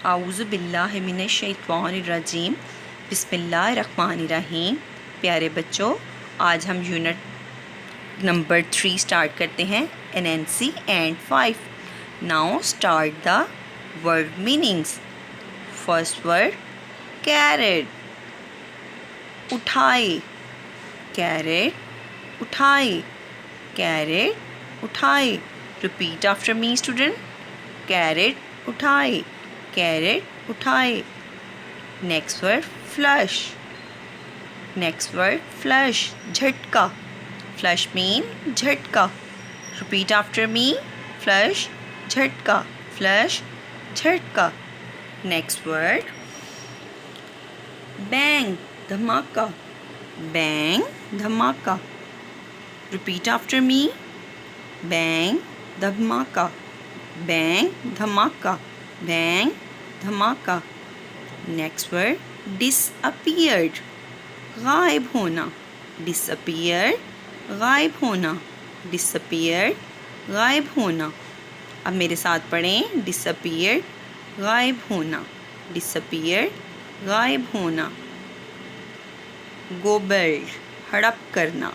आऊज़ु बिल्लाहि मिनश शैतानिर रजीम। बिस्मिल्लाहिर्रहमानिर्रहीम। प्यारे बच्चों, आज हम यूनिट नंबर 3 स्टार्ट करते हैं, NNC and 5। Now start the word meanings. First word carried, उठाए, कैरेट उठाए, कैरेट उठाए। Repeat after me student, carried उठाए, कैरेट उठाए। Next word flush, next word flush, झटका, फ्लश मीन झटका। रिपीट आफ्टर मी, फ्लश झटका, फ्लश झटका। Next word bang, धमाका, बैंग धमाका। रिपीट आफ्टर मी, बैंग धमाका, बैंग धमाका, बैंग धमाका। नेक्स्ट वर्ड डिसअपीयर्ड, गायब होना, डिसअपीयर्ड गायब होना, डिसअपीयर्ड गायब होना। अब मेरे साथ पढ़ें, डिसअपीयर्ड गायब होना, डिसअपीयर्ड गायब होना। गोबर, हड़प करना।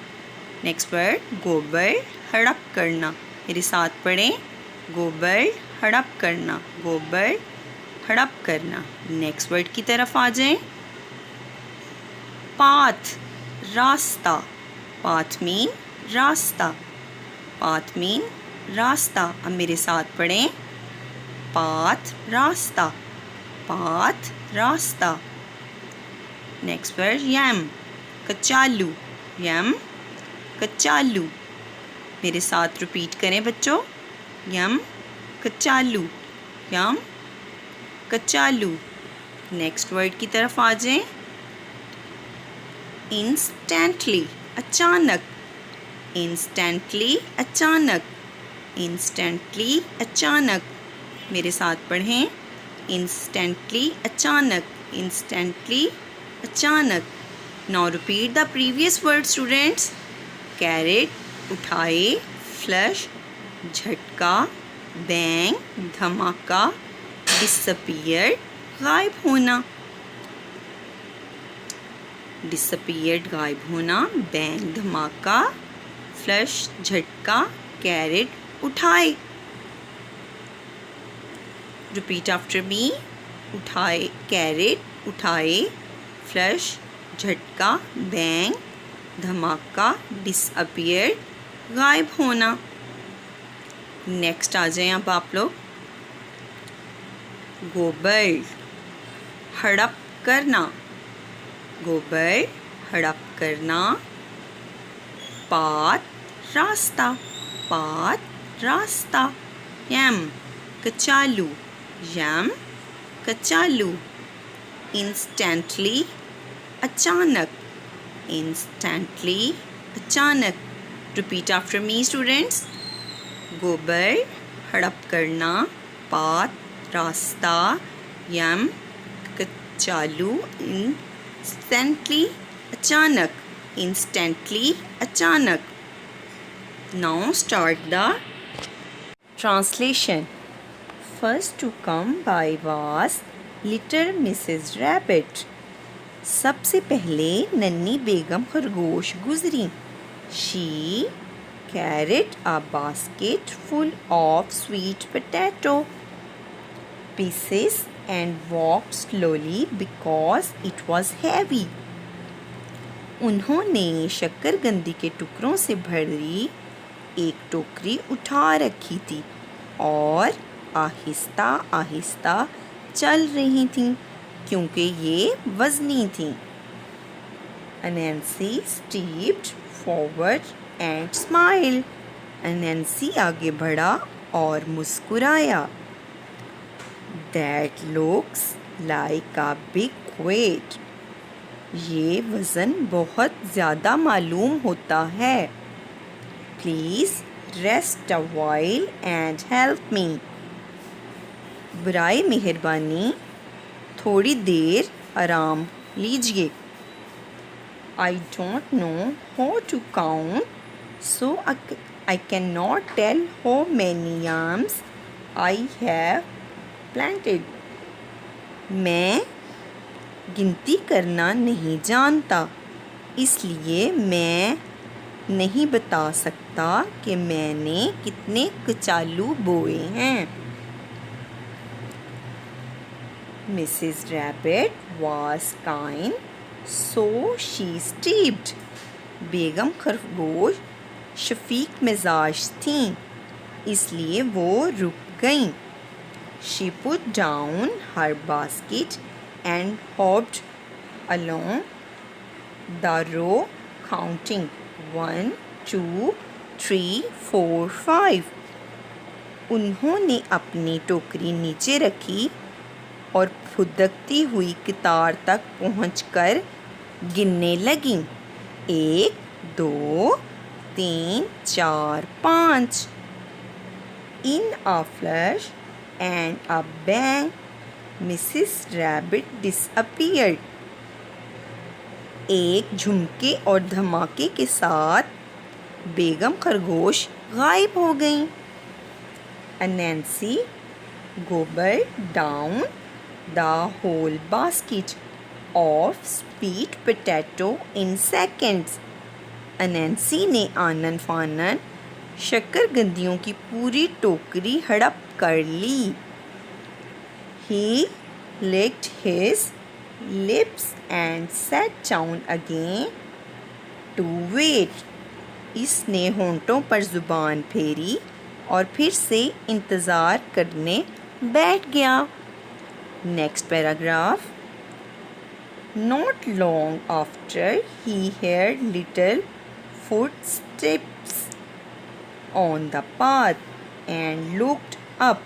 नेक्स्ट वर्ड गोबर हड़प करना। मेरे साथ पढ़ें, गोबर हड़प करना, गोबर हड़प करना। नेक्स्ट वर्ड की तरफ आ जाएं। पाथ, रास्ता, पाथ मीन रास्ता, पाथ मीन रास्ता। अब मेरे साथ पढ़ें, पाथ रास्ता, पाथ रास्ता। नेक्स्ट वर्ड यम, कचालू, यम कचालू। मेरे साथ रिपीट करें बच्चों, यम कचालू, यम कचालू। नेक्स्ट वर्ड की तरफ आ जाएं। इंस्टेंटली, अचानक, इंस्टेंटली अचानक, इंस्टेंटली अचानक। मेरे साथ पढ़ें, इंस्टेंटली अचानक, इंस्टेंटली अचानक। Now repeat the previous word students. Carried उठाए, फ्लश झटका, बैंग धमाका, डिसअपीयर्ड गायब होना, डिसअपीयर्ड गायब होना, बैंग धमाका, फ्लश झटका, कैरेट उठाए। रिपीट आफ्टर मी, उठाए, कैरेट उठाए, फ्लश झटका, बैंग धमाका, डिसअपीयर्ड गायब होना। नेक्स्ट आ जाएं अब आप लोग। गोबर, हड़प करना, गोबर हड़प करना। पाथ, रास्ता, पाथ रास्ता। यम, कचालू, यम कचालू। इंस्टेंटली, अचानक, इंस्टेंटली अचानक। Repeat after me students. गोबर हड़प करना, पाथ रास्ता, यम कचालू। इंस्टेंटली अचानक, इंस्टेंटली अचानक। Now start the translation. First to come by was little Mrs rabbit. सबसे पहले नन्ही बेगम खरगोश गुजरी। She carried a basket full of sweet potato pieces and walked slowly because it was heavy. उन्होंने शक्करकंदी के टुकड़ों से भरी एक टोकरी उठा रखी थी और आहिस्ता आहिस्ता चल रही थीं क्योंकि ये वज़नी थीं। Nancy stepped forward and smiled. Nancy आगे बढ़ा और मुस्कुराया। That looks like a big weight. ये वज़न बहुत ज़्यादा मालूम होता है। Please rest a while and help me. बराए मेहरबानी थोड़ी देर आराम लीजिए। I don't know how to count, so I cannot tell how many yams I have planted. मैं गिनती करना नहीं जानता, इसलिए मैं नहीं बता सकता कि मैंने कितने कचालू बोए हैं। Mrs. Rabbit was kind, so she stopped. बेगम खरगोश शफीक मिजाज थीं, इसलिए वो रुक गईं। She put down her basket and hopped along the row, counting 1, 2, 3, 4, 5. उन्होंने अपनी टोकरी नीचे रखी और फुदकती हुई कतार तक पहुंचकर गिनने लगीं। 1, 2, 3, 4, 5. In a flash and a bang, Mrs. Rabbit disappeared. एक झुमके और धमाके के साथ बेगम खरगोश गायब हो गईं। Nancy gobbled down the whole basket of sweet potato in seconds. Nancy ने आनन फानन शक्करकंदियों की पूरी टोकरी हड़प कर ली। He licked his lips and sat down again to wait. इसने होंठों पर ज़ुबान फेरी और फिर से इंतज़ार करने बैठ गया। Next paragraph. Not long after he heard little footsteps on the path and looked up.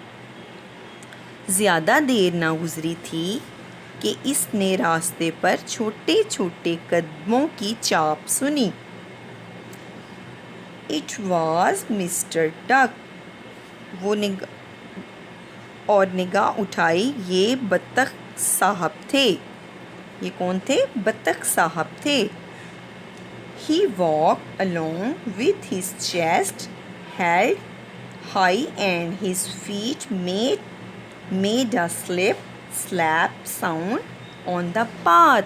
ज़्यादा देर ना गुजरी थी कि इसने रास्ते पर छोटे छोटे कदमों की चाप सुनी। It was Mr. Duck. वो निगाह उठाई, ये बत्तख साहब थे। ये कौन थे? बत्तख साहब थे। He walked along with his chest held high and his feet made a slap sound on the path.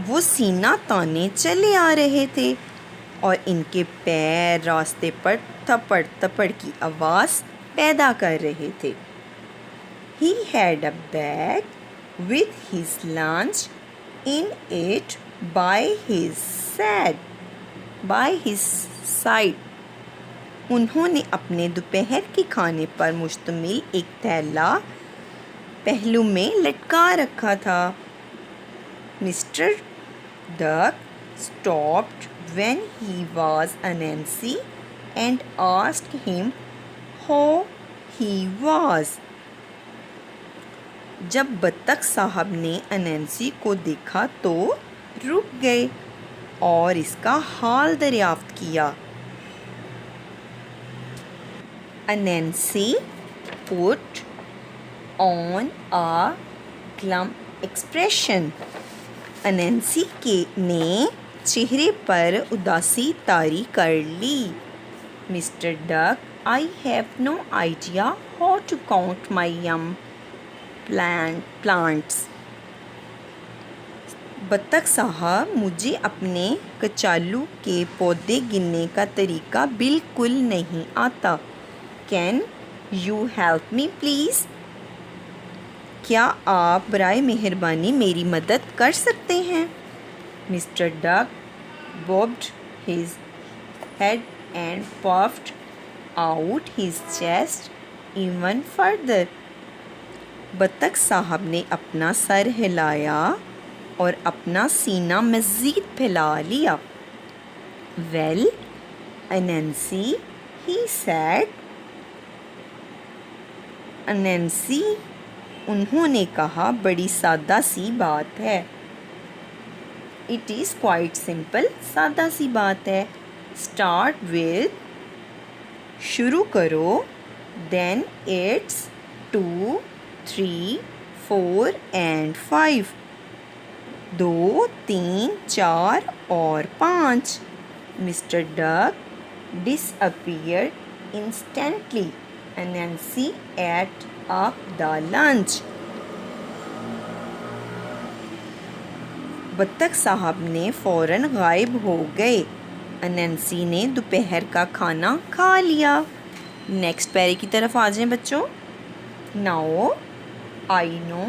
वो सीना ताने चले आ रहे थे और इनके पैर रास्ते पर थपड़ थपड़ की आवाज़ पैदा कर रहे थे। He had a bag with his lunch in it by his side. उन्होंने अपने दोपहर के खाने पर मुश्तमिल एक थैला पहलू में लटका रखा था। Mr. Duck stopped when he was Nancy and asked him how he was. जब बत्तख साहब ने अनैंसी को देखा तो रुक गए और इसका हाल दरियाफ्त किया। अनैंसी put on a glum expression. अनैंसी ने चेहरे पर उदासी तारी कर ली। Mr. Duck, I have no idea how to count my young plants. बत्तख साहब, मुझे अपने कचालू के पौधे गिनने का तरीका बिल्कुल नहीं आता। Can you help me please? क्या आप बराए मेहरबानी मेरी मदद कर सकते हैं? Mr. Duck bobbed his head and puffed out his chest even further. बत्तख साहब ने अपना सर हिलाया और अपना सीना मज़ीद फैला लिया। Well, Anansi, he said. Anansi, उन्होंने कहा, बड़ी सादा सी बात है। It is quite simple. सादा सी बात है। Start with, शुरू करो, then it's 2, 3, 4 and 5. 2, 3, 4 और 5. Mr. Duck disappeared instantly. Anansi ate up the lunch. बत्तख साहब ने फ़ौरन गायब हो गए। अनैंसी ने दोपहर का खाना खा लिया। नेक्स्ट पैरे की तरफ आ जाएं बच्चों। Now I know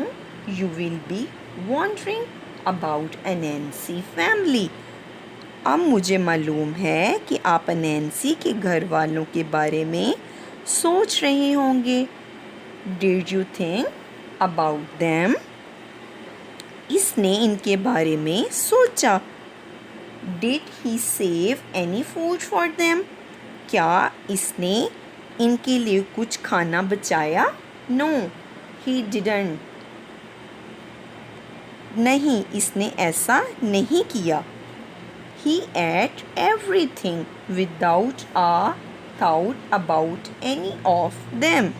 you will be wondering about Anansi family. अब मुझे मालूम है कि आप अनैंसी के घर वालों के बारे में सोच रहे होंगे। Did you think about them? इसने इनके बारे में सोचा। Did he save any food for them? क्या इसने इनके लिए कुछ खाना बचाया? No he didn't. नहीं, इसने ऐसा नहीं किया। He ate everything without a thought about any of them.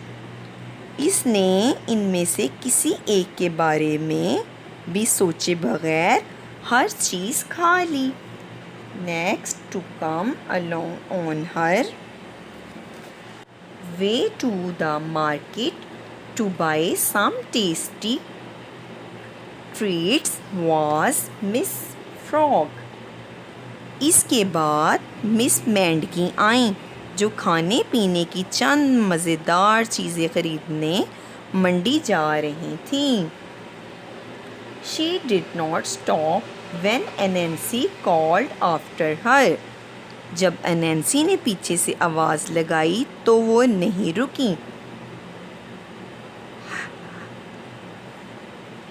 इसने इनमें से किसी एक के बारे में भी सोचे बगैर हर चीज़ खा ली। Next to come along on her way to the market to buy some tasty treats was Miss Frog. इसके बाद मिस मेंढकी आईं जो खाने पीने की चंद मज़ेदार चीज़ें ख़रीदने मंडी जा रही थीं। She did not stop when Anansi called after her. जब अनैंसी ने पीछे से आवाज़ लगाई तो वो नहीं रुकी।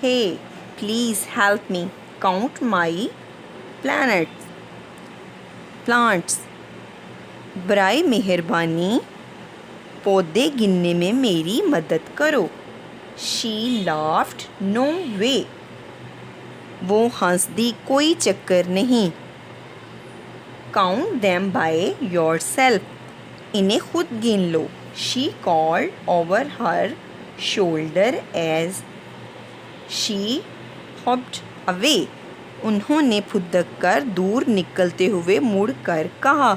Hey, please help me count my plants. बराए मेहरबानी पौधे गिनने में मेरी मदद करो। She laughed. No way. वो हंस दी, कोई चक्कर नहीं। Count them by yourself. इन्हें खुद गिन लो। She called over her shoulder as she hopped away. उन्होंने फुदक कर दूर निकलते हुए मुड़कर कहा।